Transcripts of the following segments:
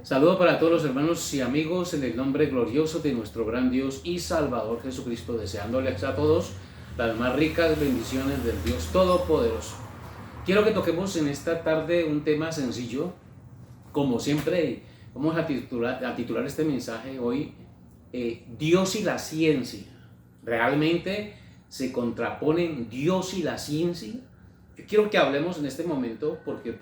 Saludo para todos los hermanos y amigos en el nombre glorioso de nuestro gran Dios y Salvador Jesucristo, deseándoles a todos las más ricas bendiciones del Dios Todopoderoso. Quiero que toquemos en esta tarde un tema sencillo, como siempre. Vamos a titular este mensaje hoy, Dios y la ciencia. ¿Realmente se contraponen Dios y la ciencia? Yo quiero que hablemos en este momento porque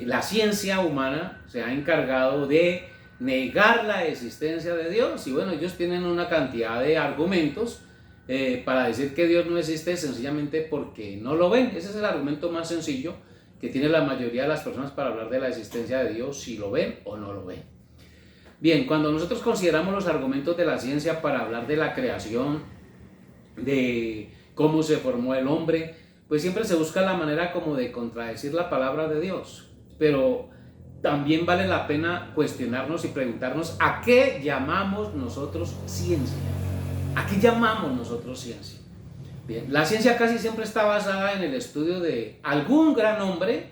la ciencia humana se ha encargado de negar la existencia de Dios, y bueno, ellos tienen una cantidad de argumentos para decir que Dios no existe, sencillamente porque no lo ven. Ese es el argumento más sencillo que tiene la mayoría de las personas para hablar de la existencia de Dios, si lo ven o no lo ven. Bien, cuando nosotros consideramos los argumentos de la ciencia para hablar de la creación, de cómo se formó el hombre, pues siempre se busca la manera como de contradecir la palabra de Dios. Pero también vale la pena cuestionarnos y preguntarnos ¿a qué llamamos nosotros ciencia? ¿A qué llamamos nosotros ciencia? Bien, la ciencia casi siempre está basada en el estudio de algún gran hombre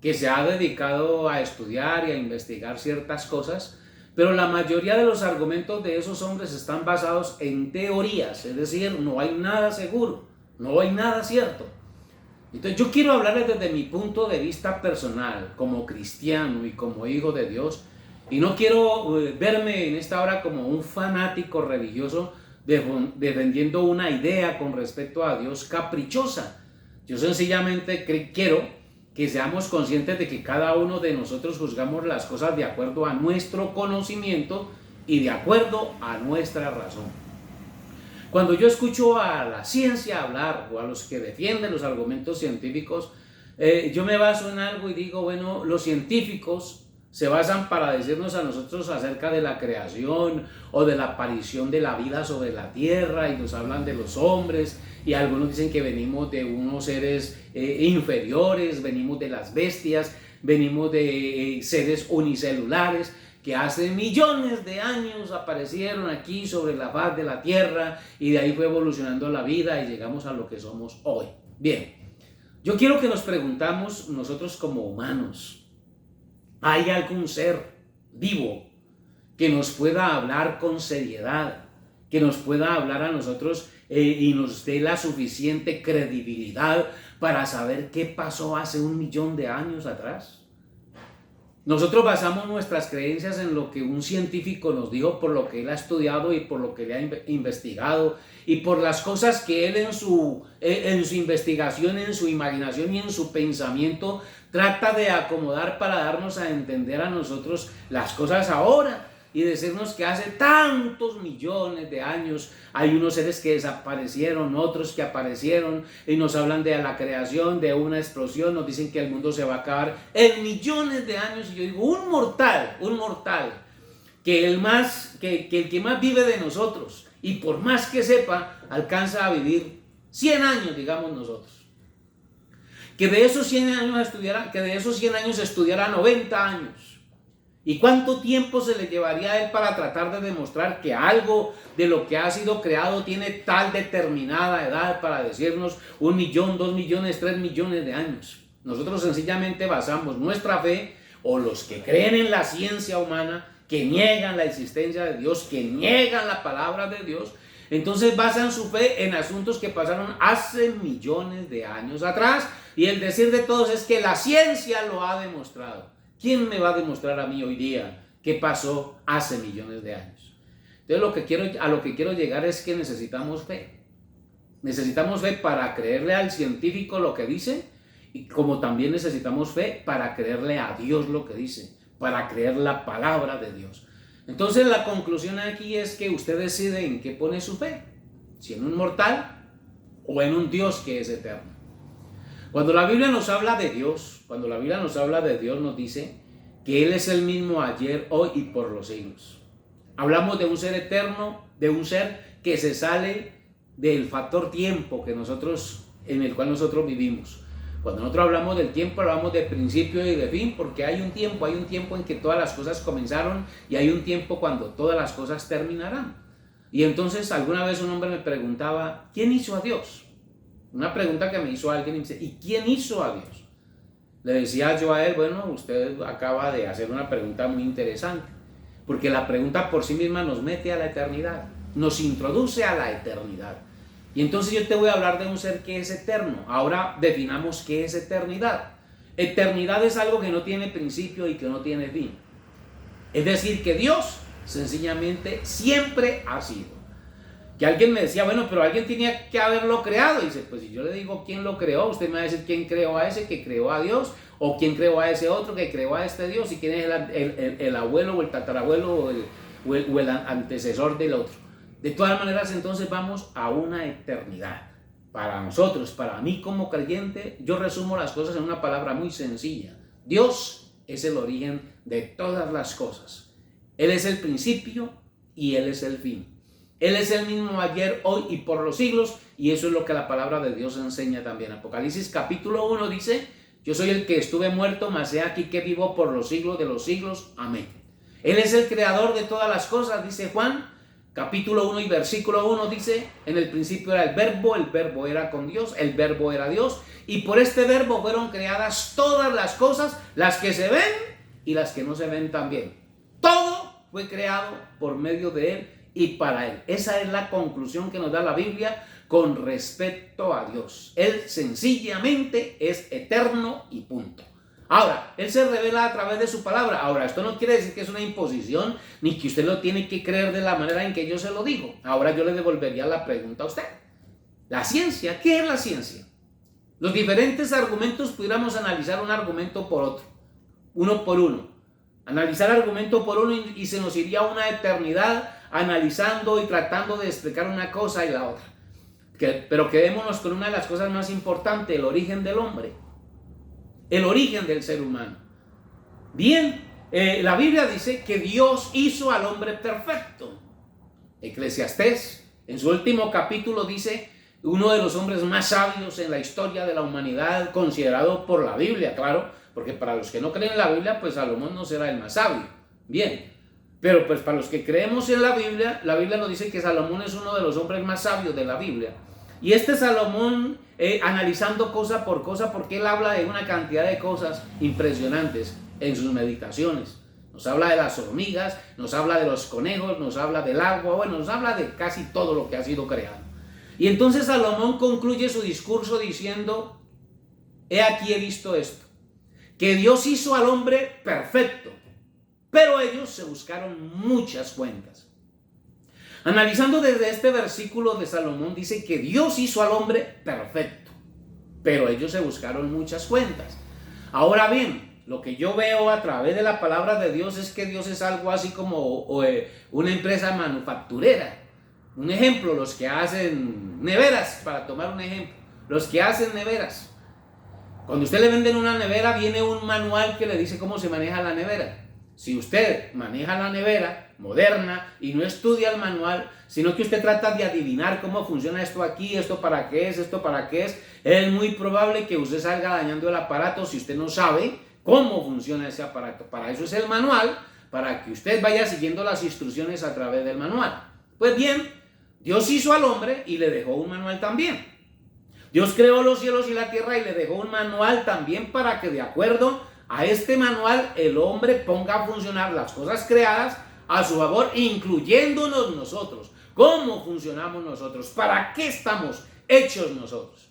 que se ha dedicado a estudiar y a investigar ciertas cosas, pero la mayoría de los argumentos de esos hombres están basados en teorías, es decir, no hay nada seguro, no hay nada cierto. Entonces yo quiero hablarles desde mi punto de vista personal, como cristiano y como hijo de Dios, y no quiero verme en esta hora como un fanático religioso defendiendo una idea con respecto a Dios caprichosa. Yo sencillamente quiero que seamos conscientes de que cada uno de nosotros juzgamos las cosas de acuerdo a nuestro conocimiento y de acuerdo a nuestra razón. Cuando yo escucho a la ciencia hablar o a los que defienden los argumentos científicos, yo me baso en algo y digo, bueno, los científicos se basan para decirnos a nosotros acerca de la creación o de la aparición de la vida sobre la tierra, y nos hablan de los hombres, y algunos dicen que venimos de unos seres inferiores, venimos de las bestias, venimos de seres unicelulares que hace millones de años aparecieron aquí sobre la faz de la tierra, y de ahí fue evolucionando la vida y llegamos a lo que somos hoy. Bien, yo quiero que nos preguntamos nosotros como humanos, ¿hay algún ser vivo que nos pueda hablar con seriedad, que nos pueda hablar a nosotros y nos dé la suficiente credibilidad para saber qué pasó hace 1.000.000 de años atrás? Nosotros basamos nuestras creencias en lo que un científico nos dijo, por lo que él ha estudiado y por lo que le ha investigado, y por las cosas que él en su investigación, en su imaginación y en su pensamiento trata de acomodar para darnos a entender a nosotros las cosas ahora y decirnos que hace tantos millones de años hay unos seres que desaparecieron, otros que aparecieron, y nos hablan de la creación, de una explosión, nos dicen que el mundo se va a acabar en millones de años. Y yo digo, un mortal, que el que más vive de nosotros, y por más que sepa, alcanza a vivir 100 años, digamos nosotros. Que de esos 100 años estudiará 90 años. ¿Y cuánto tiempo se le llevaría a él para tratar de demostrar que algo de lo que ha sido creado tiene tal determinada edad para decirnos 1.000.000, 2.000.000, 3.000.000 de años? Nosotros sencillamente basamos nuestra fe, o los que creen en la ciencia humana, que niegan la existencia de Dios, que niegan la palabra de Dios, entonces basan su fe en asuntos que pasaron hace millones de años atrás, y el decir de todos es que la ciencia lo ha demostrado. ¿Quién me va a demostrar a mí hoy día qué pasó hace millones de años? Entonces a lo que quiero llegar es que necesitamos fe. Necesitamos fe para creerle al científico lo que dice, y como también necesitamos fe para creerle a Dios lo que dice, para creer la palabra de Dios. Entonces la conclusión aquí es que usted decide en qué pone su fe, si en un mortal o en un Dios que es eterno. Cuando la Biblia nos habla de Dios, nos dice que Él es el mismo ayer, hoy y por los siglos. Hablamos de un ser eterno, de un ser que se sale del factor tiempo en el cual nosotros vivimos. Cuando nosotros hablamos del tiempo, hablamos de principio y de fin, porque hay un tiempo en que todas las cosas comenzaron, y hay un tiempo cuando todas las cosas terminarán. Y entonces alguna vez un hombre me preguntaba, ¿quién hizo a Dios? Una pregunta que me hizo alguien, y me dice, ¿y quién hizo a Dios? Le decía yo a él, bueno, usted acaba de hacer una pregunta muy interesante, porque la pregunta por sí misma nos mete a la eternidad, nos introduce a la eternidad. Y entonces yo te voy a hablar de un ser que es eterno. Ahora definamos qué es eternidad. Eternidad es algo que no tiene principio y que no tiene fin. Es decir, que Dios sencillamente siempre ha sido. Que alguien me decía, bueno, pero alguien tenía que haberlo creado. Y dice, pues si yo le digo quién lo creó, usted me va a decir quién creó a ese que creó a Dios, o quién creó a ese otro que creó a este Dios, y quién es el abuelo o el tatarabuelo o el antecesor del otro. De todas maneras, entonces vamos a una eternidad. Para nosotros, para mí como creyente, yo resumo las cosas en una palabra muy sencilla. Dios es el origen de todas las cosas. Él es el principio y Él es el fin. Él es el mismo ayer, hoy y por los siglos, y eso es lo que la palabra de Dios enseña también. Apocalipsis capítulo 1 dice, yo soy el que estuve muerto, mas he aquí que vivo por los siglos de los siglos. Amén. Él es el creador de todas las cosas, dice Juan, capítulo 1 y versículo 1 dice, en el principio era el verbo era con Dios, el verbo era Dios, y por este verbo fueron creadas todas las cosas, las que se ven y las que no se ven también. Todo fue creado por medio de Él y para Él. Esa es la conclusión que nos da la Biblia con respecto a Dios. Él sencillamente es eterno y punto. Ahora, Él se revela a través de su palabra. Ahora, esto no quiere decir que es una imposición, ni que usted lo tiene que creer de la manera en que yo se lo digo. Ahora yo le devolvería la pregunta a usted. La ciencia, ¿qué es la ciencia? Los diferentes argumentos pudiéramos analizar un argumento por otro, uno por uno. Analizar argumento por uno y se nos iría una eternidad analizando y tratando de explicar una cosa y la otra. Pero quedémonos con una de las cosas más importantes, el origen del hombre. El origen del ser humano. Bien, la Biblia dice que Dios hizo al hombre perfecto. Eclesiastés, en su último capítulo, dice uno de los hombres más sabios en la historia de la humanidad, considerado por la Biblia, claro, porque para los que no creen en la Biblia, pues Salomón no será el más sabio. Bien, pero pues para los que creemos en la Biblia nos dice que Salomón es uno de los hombres más sabios de la Biblia. Y este Salomón, analizando cosa por cosa, porque él habla de una cantidad de cosas impresionantes en sus meditaciones. Nos habla de las hormigas, nos habla de los conejos, nos habla del agua, bueno, nos habla de casi todo lo que ha sido creado. Y entonces Salomón concluye su discurso diciendo, he aquí he visto esto, que Dios hizo al hombre perfecto, pero ellos se buscaron muchas cuentas. Analizando desde este versículo de Salomón, dice que Dios hizo al hombre perfecto, pero ellos se buscaron muchas cuentas. Ahora bien, lo que yo veo a través de la palabra de Dios es que Dios es algo así como una empresa manufacturera. Un ejemplo, los que hacen neveras, para tomar un ejemplo, los que hacen neveras. Cuando usted le venden una nevera, viene un manual que le dice cómo se maneja la nevera. Si usted maneja la nevera moderna y no estudia el manual, sino que usted trata de adivinar cómo funciona esto aquí, esto para qué es muy probable que usted salga dañando el aparato si usted no sabe cómo funciona ese aparato. Para eso es el manual, para que usted vaya siguiendo las instrucciones a través del manual. Pues bien, Dios hizo al hombre y le dejó un manual también. Dios creó los cielos y la tierra y le dejó un manual también para que de acuerdo a este manual el hombre ponga a funcionar las cosas creadas a su favor, incluyéndonos nosotros. ¿Cómo funcionamos nosotros? ¿Para qué estamos hechos nosotros?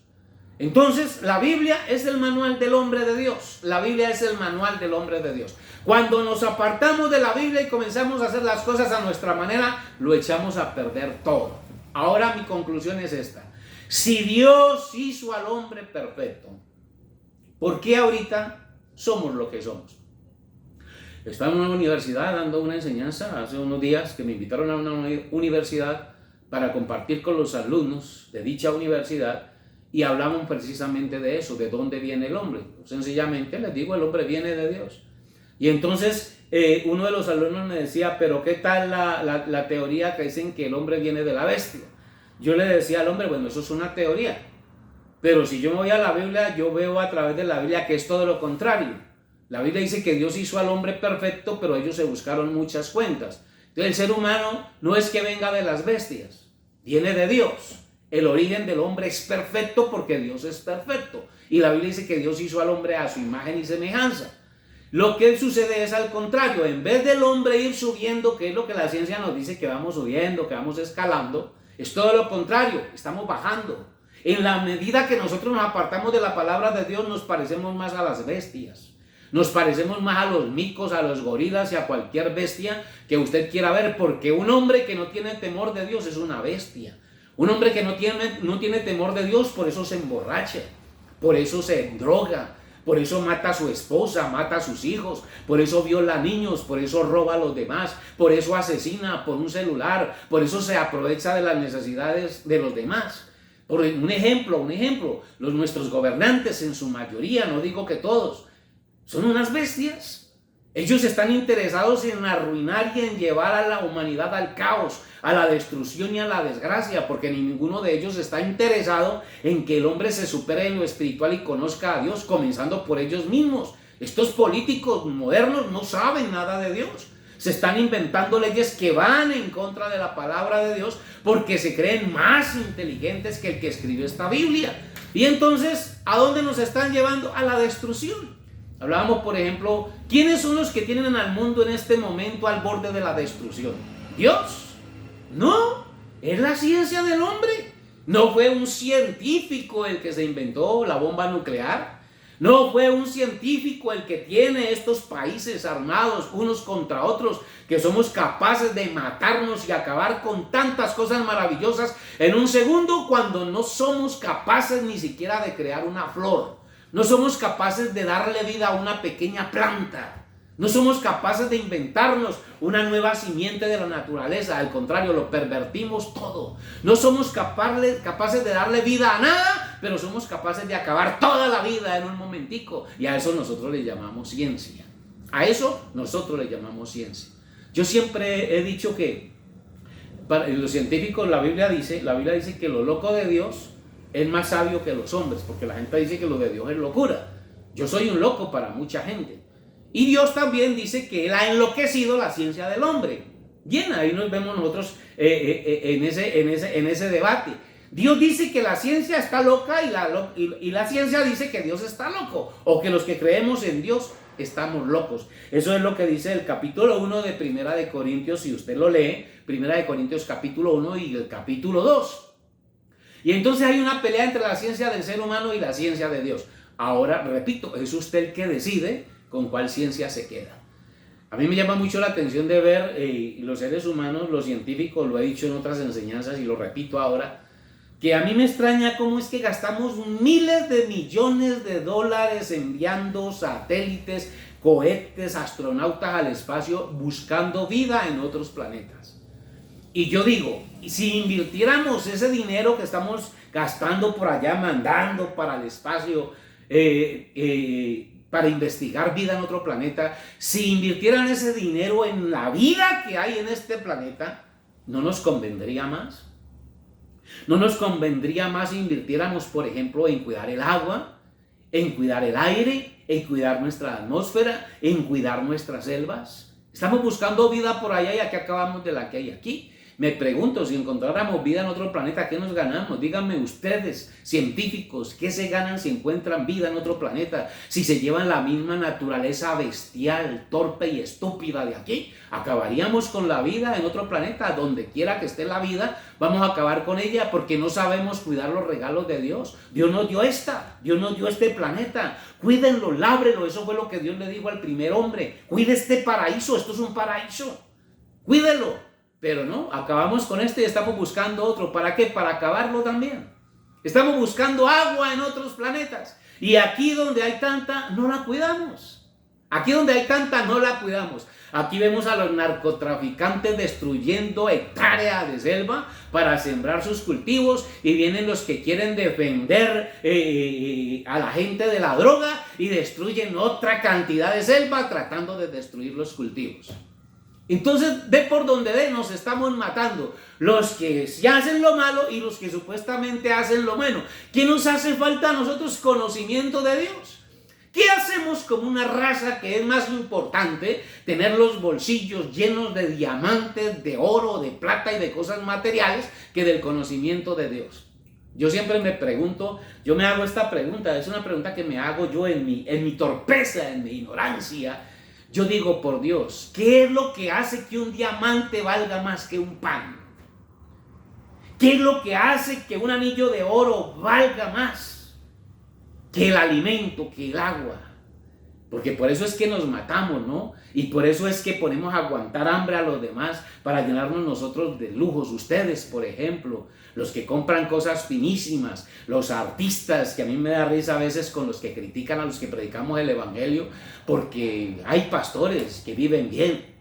Entonces, la Biblia es el manual del hombre de Dios. La Biblia es el manual del hombre de Dios. Cuando nos apartamos de la Biblia y comenzamos a hacer las cosas a nuestra manera, lo echamos a perder todo. Ahora mi conclusión es esta. Si Dios hizo al hombre perfecto, ¿por qué ahorita somos lo que somos? Estaba en una universidad dando una enseñanza hace unos días que me invitaron a una universidad para compartir con los alumnos de dicha universidad y hablamos precisamente de eso, de dónde viene el hombre. Sencillamente les digo, el hombre viene de Dios. Y entonces uno de los alumnos me decía, pero ¿qué tal la teoría que dicen que el hombre viene de la bestia? Yo le decía al hombre, bueno, eso es una teoría, pero si yo me voy a la Biblia, yo veo a través de la Biblia que es todo lo contrario. La Biblia dice que Dios hizo al hombre perfecto, pero ellos se buscaron muchas cuentas. Entonces el ser humano no es que venga de las bestias, viene de Dios. El origen del hombre es perfecto porque Dios es perfecto. y la Biblia dice que Dios hizo al hombre a su imagen y semejanza. Lo que sucede es al contrario, en vez del hombre ir subiendo, que es lo que la ciencia nos dice que vamos subiendo, que vamos escalando, es todo lo contrario, estamos bajando. En la medida que nosotros nos apartamos de la palabra de Dios, nos parecemos más a las bestias. Nos parecemos más a los micos, a los gorilas y a cualquier bestia que usted quiera ver, porque un hombre que no tiene temor de Dios es una bestia. Un hombre que no tiene temor de Dios, por eso se emborracha, por eso se droga, por eso mata a su esposa, mata a sus hijos, por eso viola niños, por eso roba a los demás, por eso asesina por un celular, por eso se aprovecha de las necesidades de los demás. Por un ejemplo, nuestros gobernantes en su mayoría, no digo que todos, son unas bestias. Ellos están interesados en arruinar y en llevar a la humanidad al caos, a la destrucción y a la desgracia, porque ninguno de ellos está interesado en que el hombre se supere en lo espiritual y conozca a Dios, comenzando por ellos mismos. Estos políticos modernos no saben nada de Dios. Se están inventando leyes que van en contra de la palabra de Dios porque se creen más inteligentes que el que escribió esta Biblia. Y entonces, ¿a dónde nos están llevando? A la destrucción. Hablábamos, por ejemplo, ¿quiénes son los que tienen al mundo en este momento al borde de la destrucción? ¿Dios? No, es la ciencia del hombre. No fue un científico el que se inventó la bomba nuclear. No fue un científico el que tiene estos países armados unos contra otros, que somos capaces de matarnos y acabar con tantas cosas maravillosas en un segundo, cuando no somos capaces ni siquiera de crear una flor. No somos capaces de darle vida a una pequeña planta. No somos capaces de inventarnos una nueva simiente de la naturaleza. Al contrario, lo pervertimos todo. No somos capaces de darle vida a nada, pero somos capaces de acabar toda la vida en un momentico. Y a eso nosotros le llamamos ciencia. A eso nosotros le llamamos ciencia. Yo siempre he dicho que para los científicos, la Biblia dice que lo loco de Dios es más sabio que los hombres, porque la gente dice que lo de Dios es locura. Yo soy un loco para mucha gente. Y Dios también dice que Él ha enloquecido la ciencia del hombre. Bien, ahí nos vemos nosotros en ese debate. Dios dice que la ciencia está loca y la ciencia dice que Dios está loco, o que los que creemos en Dios estamos locos. Eso es lo que dice el capítulo 1 de Primera de Corintios, si usted lo lee, Primera de Corintios capítulo 1 y el capítulo 2. Y entonces hay una pelea entre la ciencia del ser humano y la ciencia de Dios. Ahora, repito, es usted el que decide con cuál ciencia se queda. A mí me llama mucho la atención de ver los seres humanos, los científicos, lo he dicho en otras enseñanzas y lo repito ahora, que a mí me extraña cómo es que gastamos miles de millones de dólares enviando satélites, cohetes, astronautas al espacio buscando vida en otros planetas. Y yo digo, si invirtiéramos ese dinero que estamos gastando por allá, mandando para el espacio, para investigar vida en otro planeta, si invirtieran ese dinero en la vida que hay en este planeta, ¿no nos convendría más? ¿No nos convendría más si invirtiéramos, por ejemplo, en cuidar el agua, en cuidar el aire, en cuidar nuestra atmósfera, en cuidar nuestras selvas? Estamos buscando vida por allá y aquí acabamos de la que hay aquí. Me pregunto, si encontráramos vida en otro planeta, ¿qué nos ganamos? Díganme ustedes, científicos, ¿qué se ganan si encuentran vida en otro planeta? Si se llevan la misma naturaleza bestial, torpe y estúpida de aquí, acabaríamos con la vida en otro planeta. Donde quiera que esté la vida, vamos a acabar con ella porque no sabemos cuidar los regalos de Dios. Dios nos dio Dios nos dio este planeta. Cuídenlo, lábrelo. Eso fue lo que Dios le dijo al primer hombre. Cuide este paraíso, esto es un paraíso. Cuídelo. Pero no, acabamos con este y estamos buscando otro. ¿Para qué? Para acabarlo también. Estamos buscando agua en otros planetas. Y aquí donde hay tanta, no la cuidamos. Aquí donde hay tanta, no la cuidamos. Aquí vemos a los narcotraficantes destruyendo hectáreas de selva para sembrar sus cultivos. Y vienen los que quieren defender a la gente de la droga y destruyen otra cantidad de selva tratando de destruir los cultivos. Entonces, de por donde nos estamos matando, los que ya hacen lo malo y los que supuestamente hacen lo bueno. ¿Qué nos hace falta a nosotros? Conocimiento de Dios. ¿Qué hacemos como una raza que es más importante tener los bolsillos llenos de diamantes, de oro, de plata y de cosas materiales que del conocimiento de Dios? Yo siempre me pregunto, yo me hago esta pregunta, es una pregunta que me hago yo en mi torpeza, en mi ignorancia. Yo digo, por Dios, ¿qué es lo que hace que un diamante valga más que un pan? ¿Qué es lo que hace que un anillo de oro valga más que el alimento, que el agua? Porque por eso es que nos matamos, ¿no? Y por eso es que ponemos a aguantar hambre a los demás para llenarnos nosotros de lujos. Ustedes, por ejemplo, los que compran cosas finísimas, los artistas, que a mí me da risa a veces con los que critican a los que predicamos el evangelio, porque hay pastores que viven bien.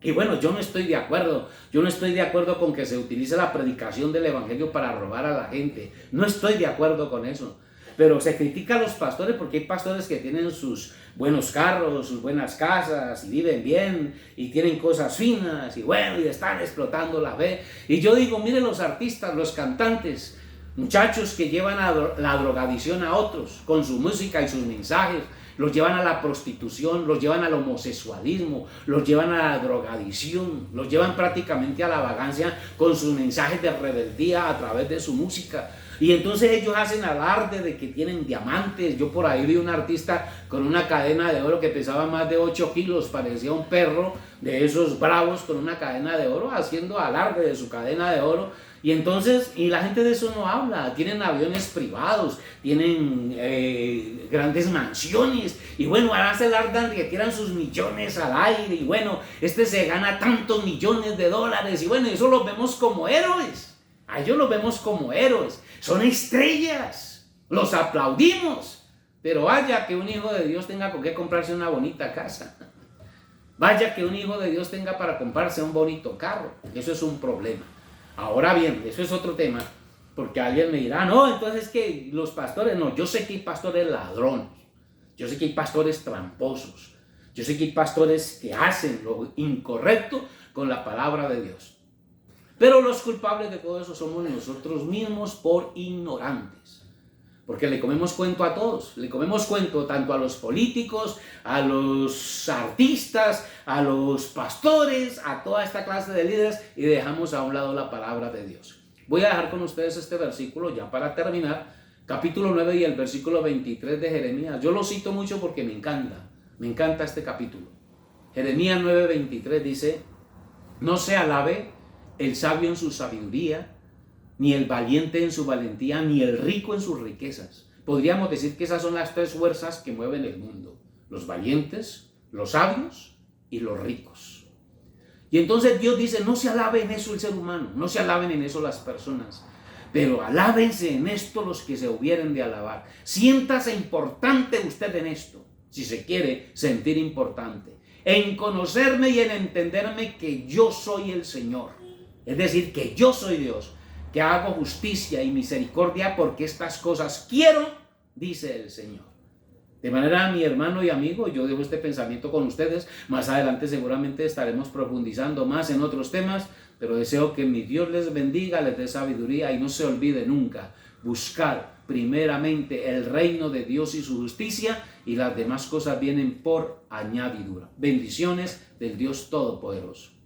Y bueno, yo no estoy de acuerdo. Yo no estoy de acuerdo con que se utilice la predicación del evangelio para robar a la gente. No estoy de acuerdo con eso. Pero se critica a los pastores porque hay pastores que tienen sus buenos carros, sus buenas casas, y viven bien, y tienen cosas finas, y bueno, y están explotando la fe. Y yo digo, miren los artistas, los cantantes, muchachos que llevan a la drogadicción a otros, con su música y sus mensajes, los llevan a la prostitución, los llevan al homosexualismo, los llevan a la drogadicción, los llevan prácticamente a la vagancia con sus mensajes de rebeldía a través de su música. Y entonces ellos hacen alarde de que tienen diamantes. Yo por ahí vi un artista con una cadena de oro que pesaba más de 8 kilos, parecía un perro de esos bravos con una cadena de oro, haciendo alarde de su cadena de oro. Y entonces, y la gente de eso no habla. Tienen aviones privados, tienen grandes mansiones, y bueno, ahora se alardan que tiran sus millones al aire, y bueno, este se gana tantos millones de dólares, y bueno, eso los vemos como héroes. A ellos los vemos como héroes, son estrellas, los aplaudimos, pero vaya que un hijo de Dios tenga con qué comprarse una bonita casa, vaya que un hijo de Dios tenga para comprarse un bonito carro, eso es un problema. Ahora bien, eso es otro tema, porque alguien me dirá, no, entonces es que los pastores, no, yo sé que hay pastores ladrones, yo sé que hay pastores tramposos, yo sé que hay pastores que hacen lo incorrecto con la palabra de Dios. Pero los culpables de todo eso somos nosotros mismos por ignorantes. Porque le comemos cuento a todos. Le comemos cuento tanto a los políticos, a los artistas, a los pastores, a toda esta clase de líderes, y dejamos a un lado la palabra de Dios. Voy a dejar con ustedes este versículo ya para terminar. Capítulo 9 y el versículo 23 de Jeremías. Yo lo cito mucho porque me encanta este capítulo. Jeremías 9:23 dice, no se alabe el sabio en su sabiduría, ni el valiente en su valentía, ni el rico en sus riquezas. Podríamos decir que esas son las tres fuerzas que mueven el mundo. Los valientes, los sabios y los ricos. Y entonces Dios dice, no se alabe en eso el ser humano, no se alaben en eso las personas, pero alábense en esto los que se hubieren de alabar. Siéntase importante usted en esto, si se quiere sentir importante, en conocerme y en entenderme que yo soy el Señor. Es decir, que yo soy Dios, que hago justicia y misericordia porque estas cosas quiero, dice el Señor. De manera, mi hermano y amigo, yo dejo este pensamiento con ustedes. Más adelante seguramente estaremos profundizando más en otros temas, pero deseo que mi Dios les bendiga, les dé sabiduría y no se olvide nunca buscar primeramente el reino de Dios y su justicia, y las demás cosas vienen por añadidura. Bendiciones del Dios Todopoderoso.